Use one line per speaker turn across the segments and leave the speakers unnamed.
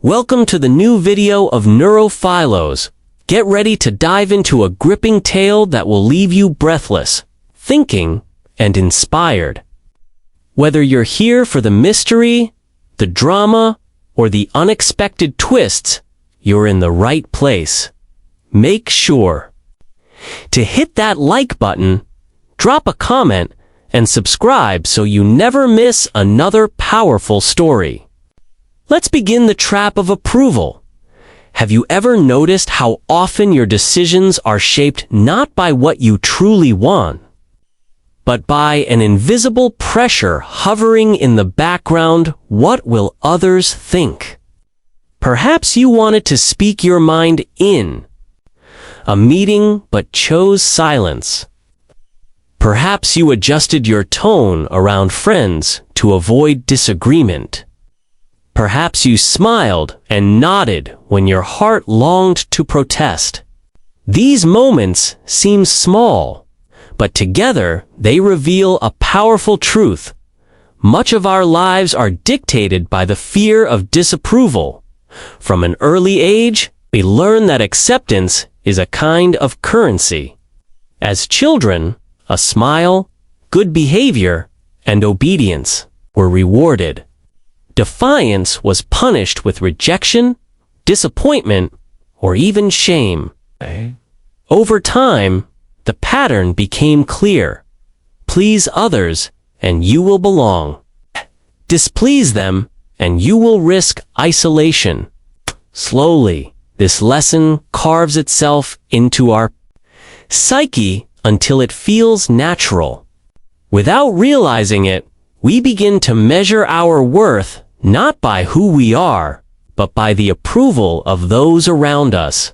Welcome to the new video of NeuroPhilos. Get ready to dive into a gripping tale that will leave you breathless, thinking, and inspired. Whether you're here for the mystery, the drama, or the unexpected twists, you're in the right place. Make sure to hit that like button, drop a comment, and subscribe so you never miss another powerful story. Let's begin the trap of approval. Have you ever noticed how often your decisions are shaped not by what you truly want, but by an invisible pressure hovering in the background? What will others think? Perhaps you wanted to speak your mind in a meeting but chose silence. Perhaps you adjusted your tone around friends to avoid disagreement. Perhaps you smiled and nodded when your heart longed to protest. These moments seem small, but together they reveal a powerful truth. Much of our lives are dictated by the fear of disapproval. From an early age, we learn that acceptance is a kind of currency. As children, a smile, good behavior, and obedience were rewarded. Defiance was punished with rejection, disappointment, or even shame. Over time, the pattern became clear. Please others, and you will belong. Displease them, and you will risk isolation. Slowly, this lesson carves itself into our psyche until it feels natural. Without realizing it, we begin to measure our worth not by who we are, but by the approval of those around us.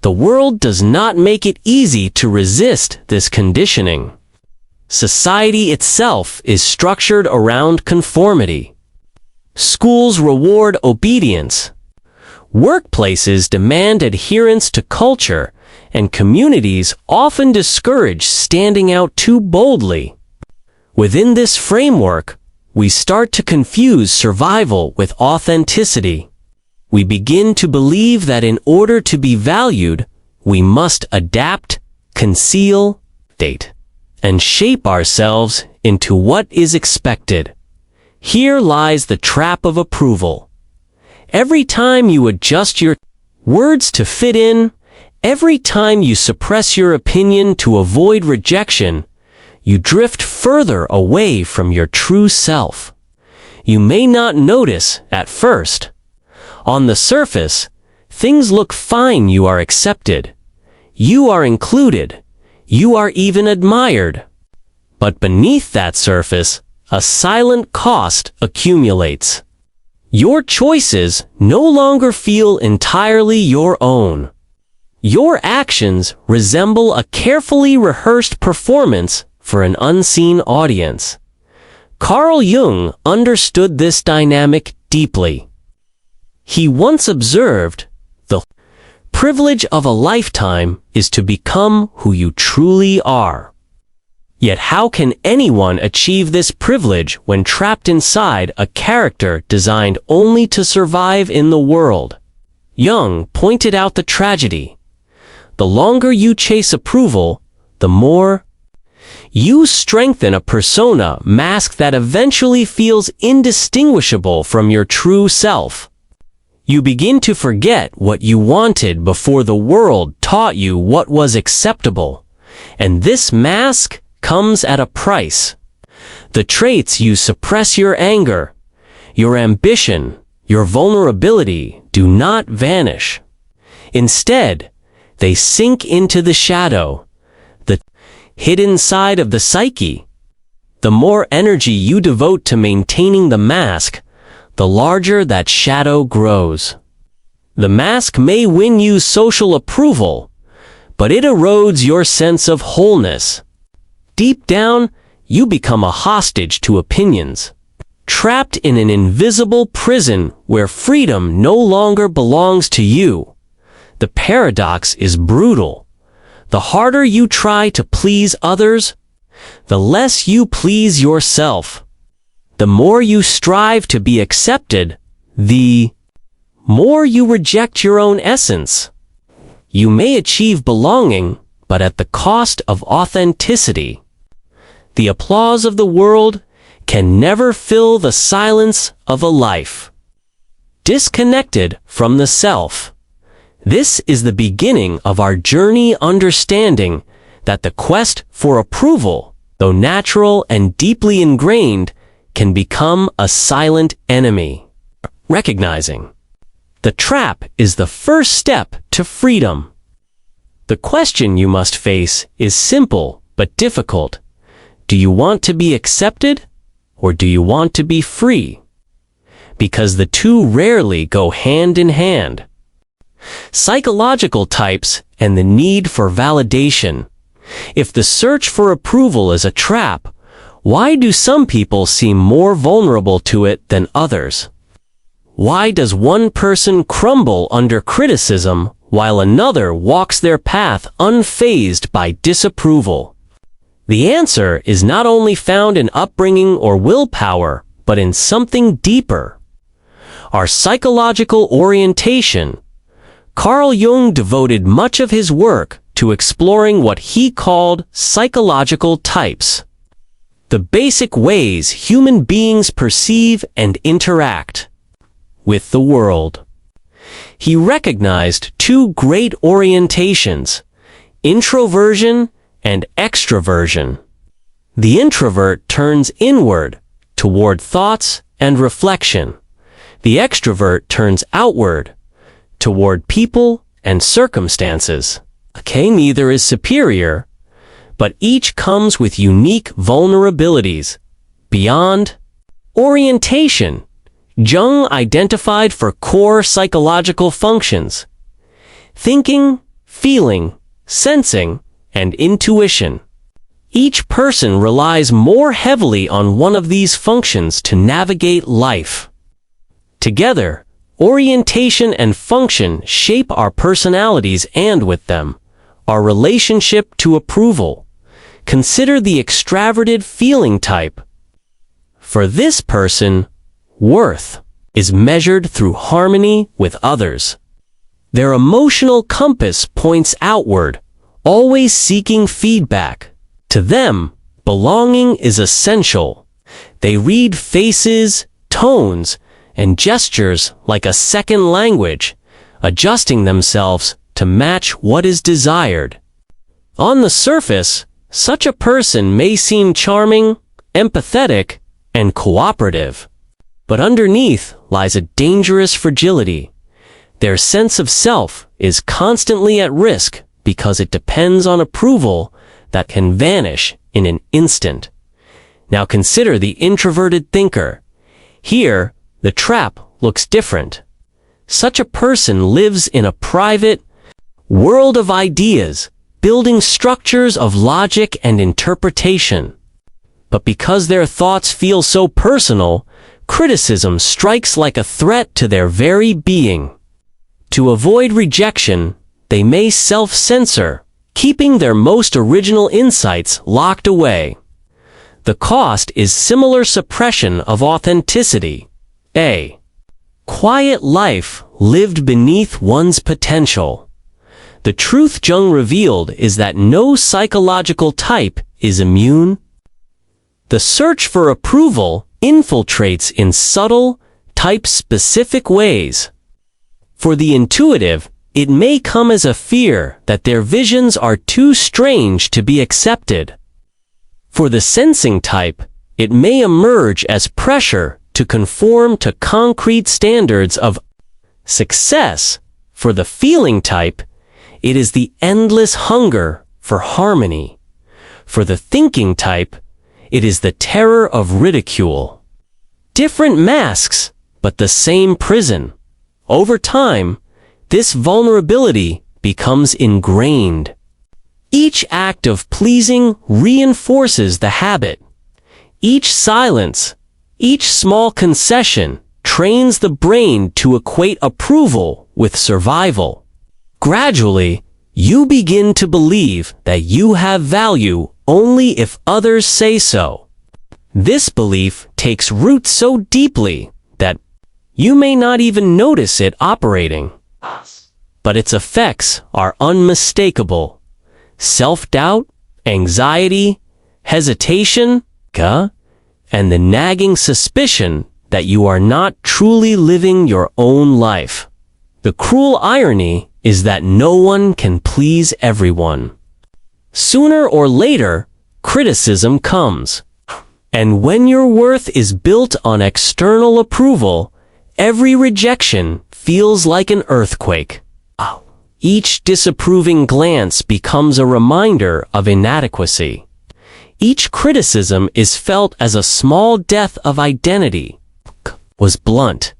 The world does not make it easy to resist this conditioning. Society itself is structured around conformity. Schools reward obedience. Workplaces demand adherence to culture, and communities often discourage standing out too boldly. Within this framework, we start to confuse survival with authenticity. We begin to believe that in order to be valued, we must adapt, conceal, and shape ourselves into what is expected. Here lies the trap of approval. Every time you adjust your words to fit in, every time you suppress your opinion to avoid rejection, you drift further away from your true self. You may not notice at first. On the surface, things look fine. You are accepted. You are included. You are even admired. But beneath that surface, a silent cost accumulates. Your choices no longer feel entirely your own. Your actions resemble a carefully rehearsed performance for an unseen audience. Carl Jung understood this dynamic deeply. He once observed, "The privilege of a lifetime is to become who you truly are." Yet how can anyone achieve this privilege when trapped inside a character designed only to survive in the world? Jung pointed out the tragedy. The longer you chase approval, the more you strengthen a persona mask that eventually feels indistinguishable from your true self. You begin to forget what you wanted before the world taught you what was acceptable. And this mask comes at a price. The traits you suppress, your anger, your ambition, your vulnerability, do not vanish. Instead, they sink into the shadow, the hidden side of the psyche. The more energy you devote to maintaining the mask, the larger that shadow grows. The mask may win you social approval, but it erodes your sense of wholeness. Deep down, you become a hostage to opinions, trapped in an invisible prison where freedom no longer belongs to you. The paradox is brutal. The harder you try to please others, the less you please yourself. The more you strive to be accepted, the more you reject your own essence. You may achieve belonging, but at the cost of authenticity. The applause of the world can never fill the silence of a life disconnected from the self. This is the beginning of our journey, understanding that the quest for approval, though natural and deeply ingrained, can become a silent enemy. Recognizing the trap is the first step to freedom. The question you must face is simple but difficult. Do you want to be accepted, or do you want to be free? Because the two rarely go hand in hand. Psychological types and the need for validation. If the search for approval is a trap, why do some people seem more vulnerable to it than others? Why does one person crumble under criticism while another walks their path unfazed by disapproval? The answer is not only found in upbringing or willpower, but in something deeper. Our psychological orientation. Carl Jung devoted much of his work to exploring what he called psychological types, the basic ways human beings perceive and interact with the world. He recognized two great orientations, introversion and extroversion. The introvert turns inward, toward thoughts and reflection. The extrovert turns outward, toward people and circumstances. Okay, neither is superior, but each comes with unique vulnerabilities. Beyond orientation, Jung identified for core psychological functions: thinking, feeling, sensing, and intuition. Each person relies more heavily on one of these functions to navigate life. Together, orientation and function shape our personalities and, with them, our relationship to approval. Consider the extraverted feeling type. For this person, worth is measured through harmony with others. Their emotional compass points outward, always seeking feedback. To them, belonging is essential. They read faces, tones, and gestures like a second language, adjusting themselves to match what is desired. On the surface, such a person may seem charming, empathetic, and cooperative. But underneath lies a dangerous fragility. Their sense of self is constantly at risk because it depends on approval that can vanish in an instant. Now consider the introverted thinker. Here, the trap looks different. Such a person lives in a private world of ideas, building structures of logic and interpretation. But because their thoughts feel so personal, criticism strikes like a threat to their very being. To avoid rejection, they may self-censor, keeping their most original insights locked away. The cost is similar suppression of authenticity. A quiet life lived beneath one's potential. The truth Jung revealed is that no psychological type is immune. The search for approval infiltrates in subtle, type-specific ways. For the intuitive, it may come as a fear that their visions are too strange to be accepted. For the sensing type, it may emerge as pressure to conform to concrete standards of success. For the feeling type, it is the endless hunger for harmony. For the thinking type, it is the terror of ridicule. Different masks, but the same prison. Over time, this vulnerability becomes ingrained. Each act of pleasing reinforces the habit. Each silence, each small concession trains the brain to equate approval with survival. Gradually, you begin to believe that you have value only if others say so. This belief takes root so deeply that You may not even notice it operating, but its effects are unmistakable. Self-doubt, anxiety, hesitation, and the nagging suspicion that you are not truly living your own life. The cruel irony is that no one can please everyone. Sooner or later, criticism comes. And when your worth is built on external approval, every rejection feels like an earthquake. Each disapproving glance becomes a reminder of inadequacy. Each criticism is felt as a small death of identity. Was blunt.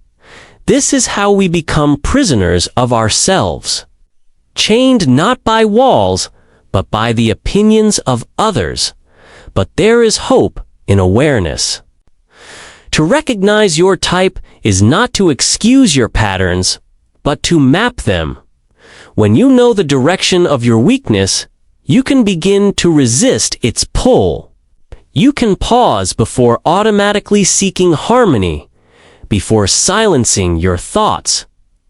This is how we become prisoners of ourselves, chained not by walls, but by the opinions of others. But there is hope in awareness. To recognize your type is not to excuse your patterns, but to map them. When you know the direction of your weakness, you can begin to resist its pull. You can pause before automatically seeking harmony, before silencing your thoughts,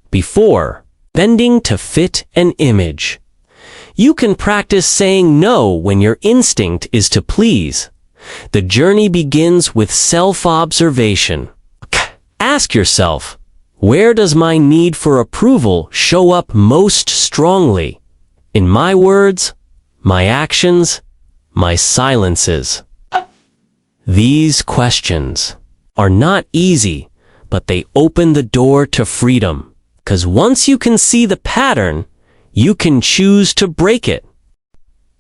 before bending to fit an image. You can practice saying no when your instinct is to please. The journey begins with self-observation. Ask yourself, where does my need for approval show up most strongly? In my words, my actions, my silences? These questions are not easy, but they open the door to freedom. 'Cause once you can see the pattern, you can choose to break it.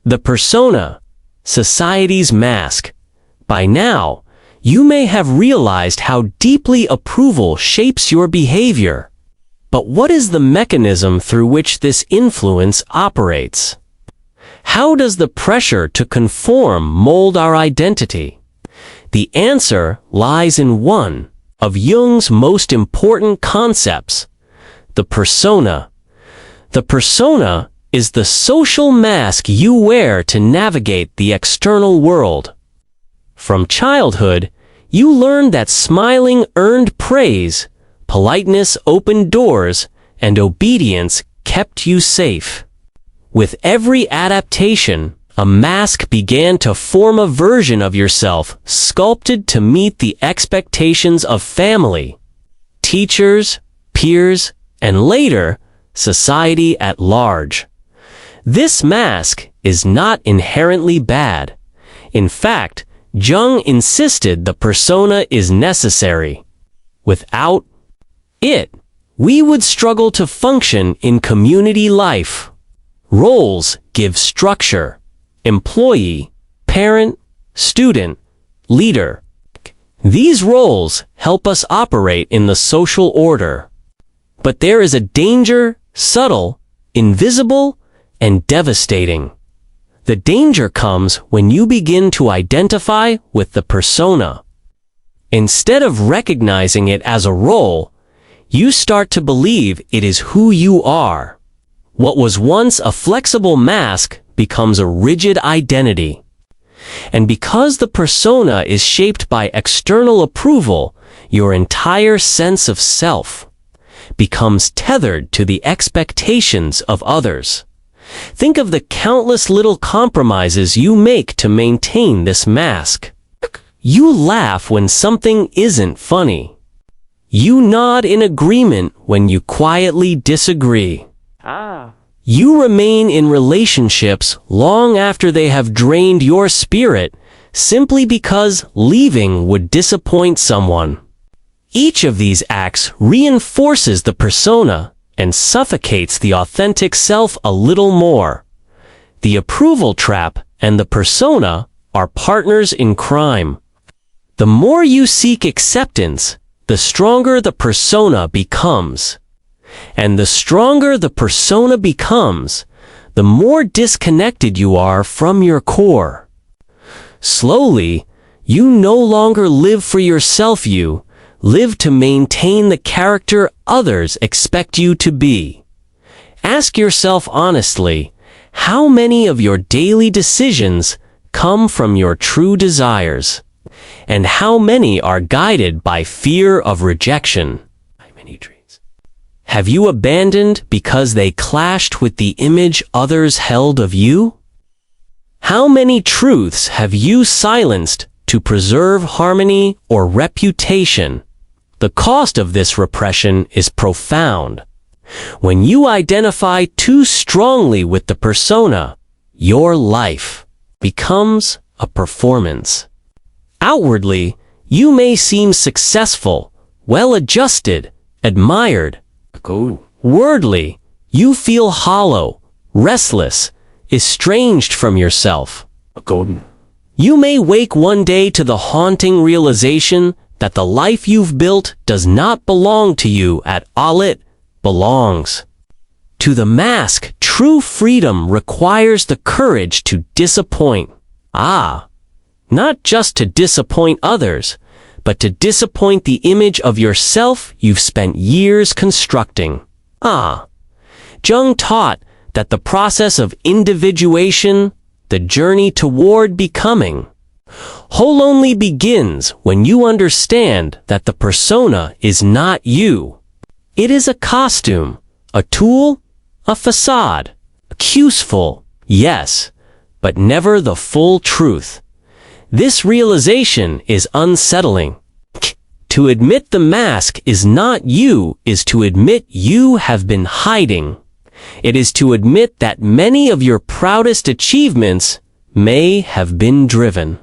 The persona, society's mask. By now, you may have realized how deeply approval shapes your behavior. But what is the mechanism through which this influence operates? How does the pressure to conform mold our identity? The answer lies in one of Jung's most important concepts, the persona. The persona is the social mask you wear to navigate the external world. From childhood, you learn that smiling earned praise, politeness opened doors, and obedience kept you safe. With every adaptation, a mask began to form a version of yourself sculpted to meet the expectations of family, teachers, peers, and later, society at large. This mask is not inherently bad. In fact, Jung insisted the persona is necessary. Without it, we would struggle to function in community life. Roles give structure. Employee, parent, student, leader. These roles help us operate in the social order. But there is a danger, subtle, invisible, and devastating. The danger comes when you begin to identify with the persona. Instead of recognizing it as a role, you start to believe it is who you are. What was once a flexible mask becomes a rigid identity. And because the persona is shaped by external approval, your entire sense of self becomes tethered to the expectations of others. Think of the countless little compromises you make to maintain this mask. You laugh when something isn't funny. You nod in agreement when you quietly disagree. You remain in relationships long after they have drained your spirit, simply because leaving would disappoint someone. Each of these acts reinforces the persona and suffocates the authentic self a little more. The approval trap and the persona are partners in crime. The more you seek acceptance, the stronger the persona becomes. And the stronger the persona becomes, the more disconnected you are from your core. Slowly, you no longer live for yourself, you live to maintain the character others expect you to be. Ask yourself honestly, how many of your daily decisions come from your true desires? And how many are guided by fear of rejection? have you abandoned because they clashed with the image others held of you? How many truths have you silenced to preserve harmony or reputation? The cost of this repression is profound. When you identify too strongly with the persona, your life becomes a performance. Outwardly, you may seem successful, well-adjusted, admired. Wordly, you feel hollow, restless, estranged from yourself. You may wake one day to the haunting realization that the life you've built does not belong to you at all. It belongs to the mask. True freedom requires the courage to disappoint. Not just to disappoint others, but to disappoint the image of yourself you've spent years constructing. Jung taught that the process of individuation, the journey toward becoming, whole only begins when you understand that the persona is not you. It is a costume, a tool, a facade, useful, yes, but never the full truth. This realization is unsettling. To admit the mask is not you is to admit you have been hiding. It is to admit that many of your proudest achievements may have been driven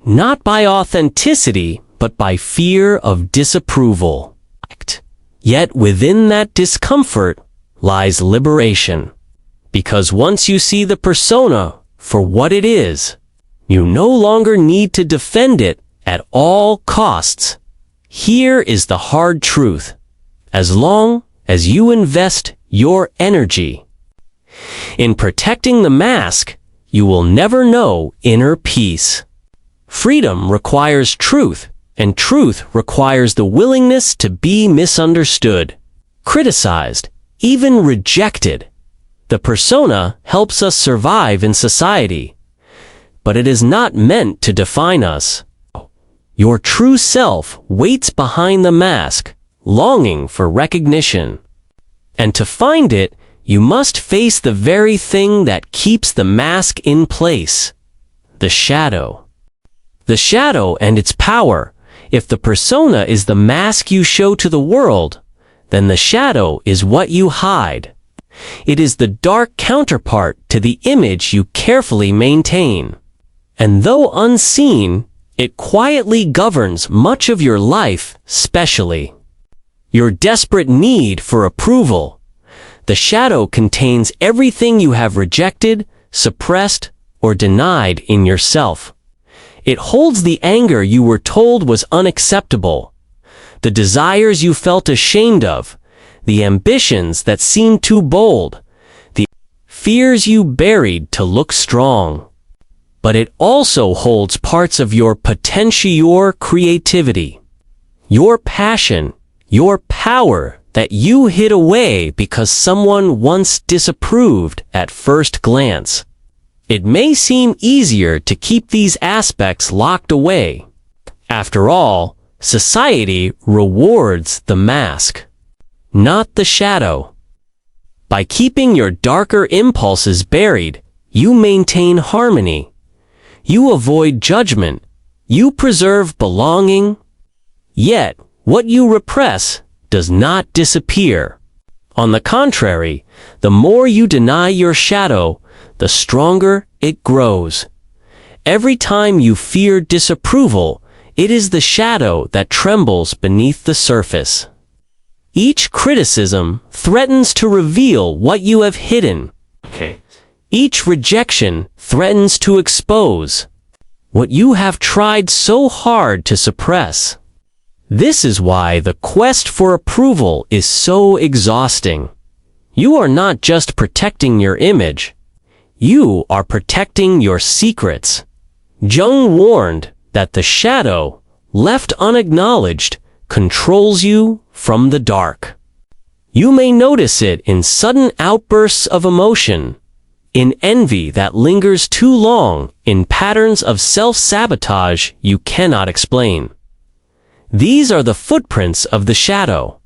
not by authenticity, but by fear of disapproval. Yet within that discomfort lies liberation. Because once you see the persona for what it is, you no longer need to defend it at all costs. Here is the hard truth. As long as you invest your energy in protecting the mask, you will never know inner peace. Freedom requires truth, and truth requires the willingness to be misunderstood, criticized, even rejected. The persona helps us survive in society, but it is not meant to define us. Your true self waits behind the mask, longing for recognition. And to find it, you must face the very thing that keeps the mask in place: the shadow. The shadow and its power. If the persona is the mask you show to the world, then the shadow is what you hide. It is the dark counterpart to the image you carefully maintain. And though unseen, it quietly governs much of your life, especially your desperate need for approval. The shadow contains everything you have rejected, suppressed, or denied in yourself. It holds the anger you were told was unacceptable, the desires you felt ashamed of, the ambitions that seemed too bold, the fears you buried to look strong. But it also holds parts of your potential, your creativity, your passion, your power that you hid away because someone once disapproved at first glance. It may seem easier to keep these aspects locked away. After all, society rewards the mask, not the shadow. By keeping your darker impulses buried, you maintain harmony. You avoid judgment. You preserve belonging. Yet, what you repress does not disappear. On the contrary, the more you deny your shadow, the stronger it grows. Every time you fear disapproval, it is the shadow that trembles beneath the surface. Each criticism threatens to reveal what you have hidden. Each rejection threatens to expose what you have tried so hard to suppress. This is why the quest for approval is so exhausting. You are not just protecting your image. You are protecting your secrets. Jung warned that the shadow, left unacknowledged, controls you from the dark. You may notice it in sudden outbursts of emotion, in envy that lingers too long, in patterns of self-sabotage you cannot explain. These are the footprints of the shadow.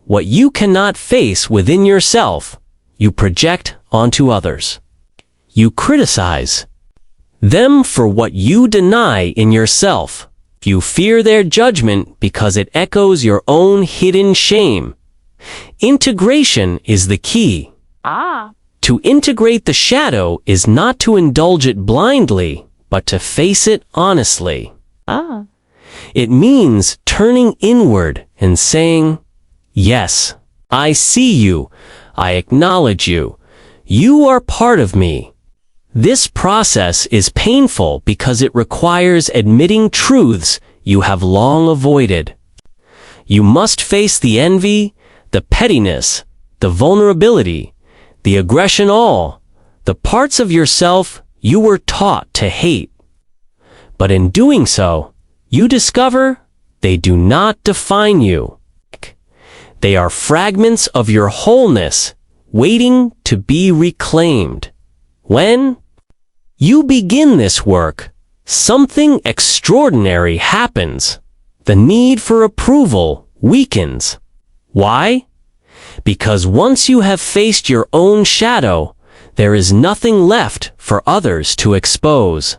what you cannot face within yourself, you project onto others. You criticize them for what you deny in yourself. You fear their judgment because it echoes your own hidden shame. Integration is the key. To integrate the shadow is not to indulge it blindly, but to face it honestly. It means turning inward and saying, "Yes, I see you. I acknowledge you. You are part of me." This process is painful because it requires admitting truths you have long avoided. You must face the envy, the pettiness, the vulnerability, the aggression, all the parts of yourself you were taught to hate. But in doing so, you discover they do not define you. They are fragments of your wholeness, waiting to be reclaimed. When you begin this work, something extraordinary happens. The need for approval weakens. Why? Because once you have faced your own shadow, there is nothing left for others to expose.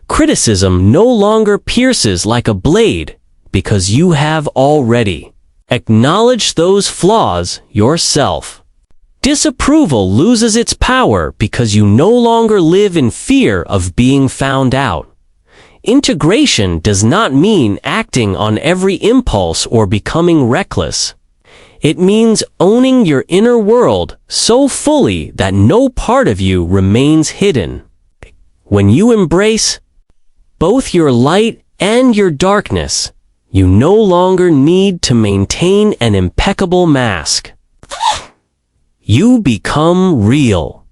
Criticism no longer pierces like a blade because you have already acknowledged those flaws yourself. Disapproval loses its power because you no longer live in fear of being found out. Integration does not mean acting on every impulse or becoming reckless. It means owning your inner world so fully that no part of you remains hidden. When you embrace both your light and your darkness, you no longer need to maintain an impeccable mask. You become real.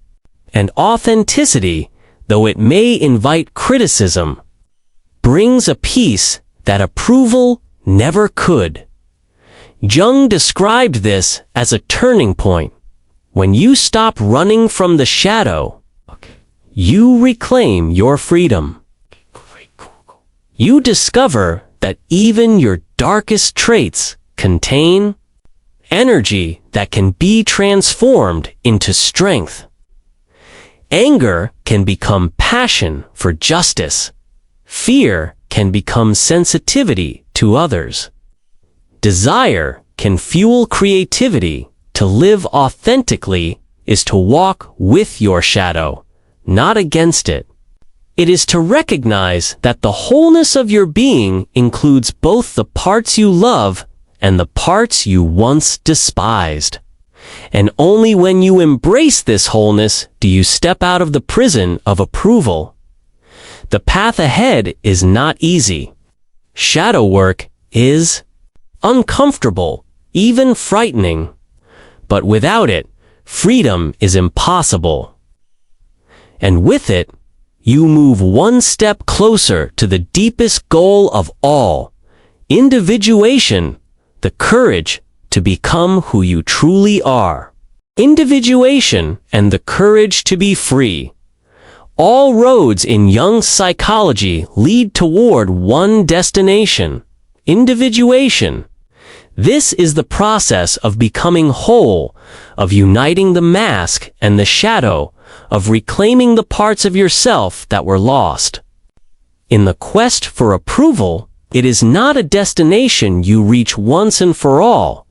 And authenticity, though it may invite criticism, brings a peace that approval never could. Jung described this as a turning point. When you stop running from the shadow, you reclaim your freedom. You discover that even your darkest traits contain energy that can be transformed into strength. Anger can become passion for justice. Fear can become sensitivity to others. Desire can fuel creativity. To live authentically is to walk with your shadow, not against it. It is to recognize that the wholeness of your being includes both the parts you love and the parts you once despised. And only when you embrace this wholeness do you step out of the prison of approval. The path ahead is not easy. Shadow work is uncomfortable, even frightening. But without it, freedom is impossible. And with it, you move one step closer to the deepest goal of all, individuation, the courage to become who you truly are. Individuation and the courage to be free. All roads in Jung's psychology lead toward one destination, individuation. This is the process of becoming whole, of uniting the mask and the shadow, of reclaiming the parts of yourself that were lost. In the quest for approval, it is not a destination you reach once and for all,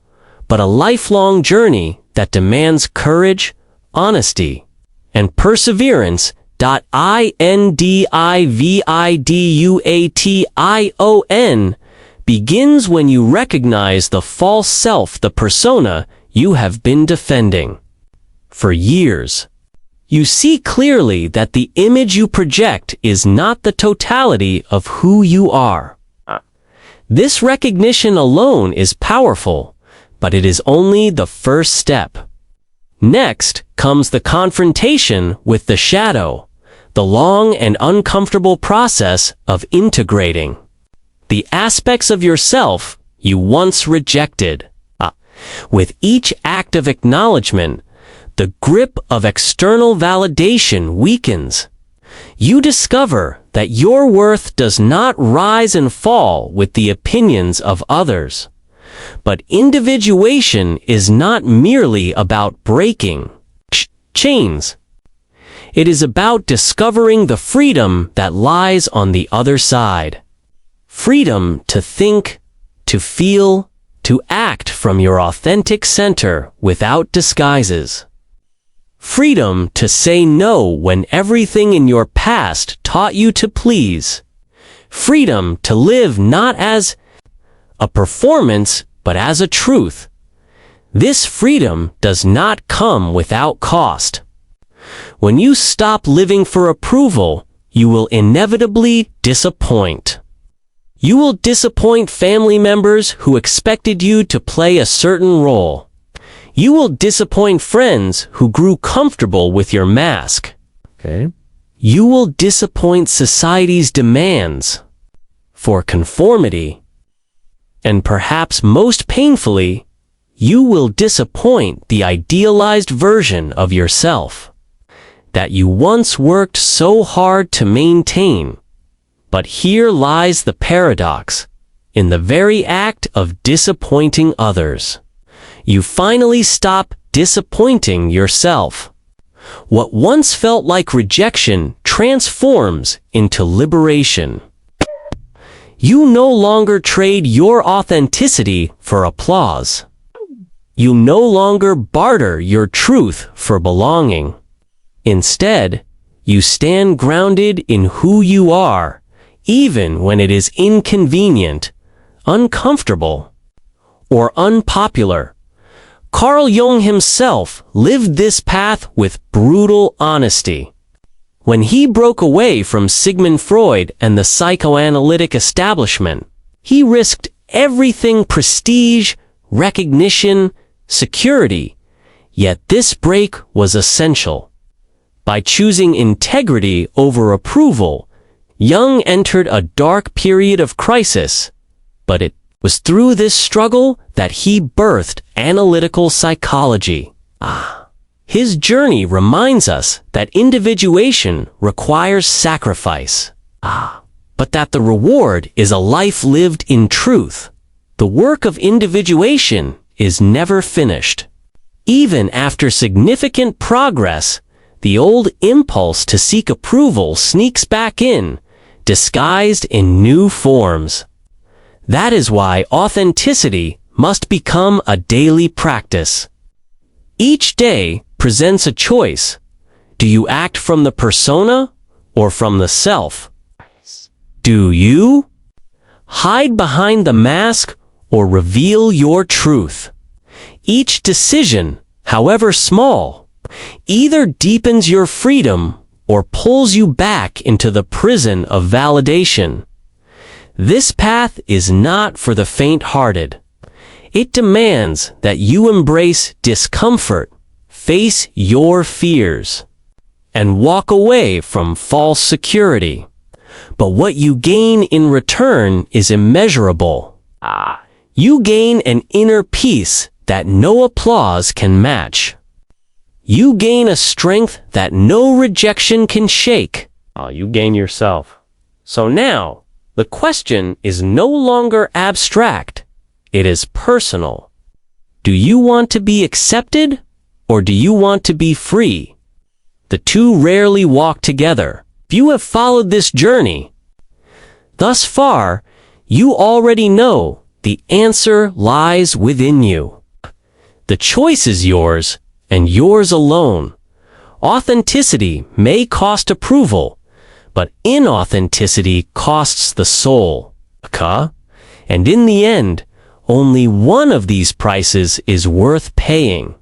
but a lifelong journey that demands courage, honesty, and perseverance. Individuation begins when you recognize the false self, the persona you have been defending for years. You see clearly that the image you project is not the totality of who you are. This recognition alone is powerful, but it is only the first step. Next comes the confrontation with the shadow, the long and uncomfortable process of integrating the aspects of yourself you once rejected. With each act of acknowledgement, the grip of external validation weakens. You discover that your worth does not rise and fall with the opinions of others, But individuation is not merely about breaking chains. It is about discovering the freedom that lies on the other side. Freedom to think, to feel, to act from your authentic center without disguises. Freedom to say no when everything in your past taught you to please. Freedom to live not as a performance, but as a truth. This freedom does not come without cost. When you stop living for approval, you will inevitably disappoint. You will disappoint family members who expected you to play a certain role. You will disappoint friends who grew comfortable with your mask.
Okay.
You will disappoint society's demands for conformity. And perhaps most painfully, you will disappoint the idealized version of yourself that you once worked so hard to maintain. But here lies the paradox. In the very act of disappointing others, you finally stop disappointing yourself. What once felt like rejection transforms into liberation. You no longer trade your authenticity for applause. You no longer barter your truth for belonging. Instead, you stand grounded in who you are, even when it is inconvenient, uncomfortable, or unpopular. Carl Jung himself lived this path with brutal honesty. When he broke away from Sigmund Freud and the psychoanalytic establishment, he risked everything: prestige, recognition, security. Yet this break was essential. By choosing integrity over approval, Jung entered a dark period of crisis, but it was through this struggle that he birthed analytical psychology. His journey reminds us that individuation requires sacrifice, but that the reward is a life lived in truth. The work of individuation is never finished. Even after significant progress, the old impulse to seek approval sneaks back in, disguised in new forms. That is why authenticity must become a daily practice. Each day presents a choice. Do you act from the persona or from the self? Do you hide behind the mask or reveal your truth? Each decision, however small, either deepens your freedom or pulls you back into the prison of validation. This path is not for the faint-hearted. It demands that you embrace discomfort, face your fears, and walk away from false security. But what you gain in return is immeasurable. You gain an inner peace that no applause can match. You gain a strength that no rejection can shake. You gain yourself. So now, the question is no longer abstract. It is personal. Do you want to be accepted, or do you want to be free? The two rarely walk together. If you have followed this journey thus far, you already know the answer lies within you. The choice is yours, and yours alone. Authenticity may cost approval, but inauthenticity costs the soul. And in the end, only one of these prices is worth paying.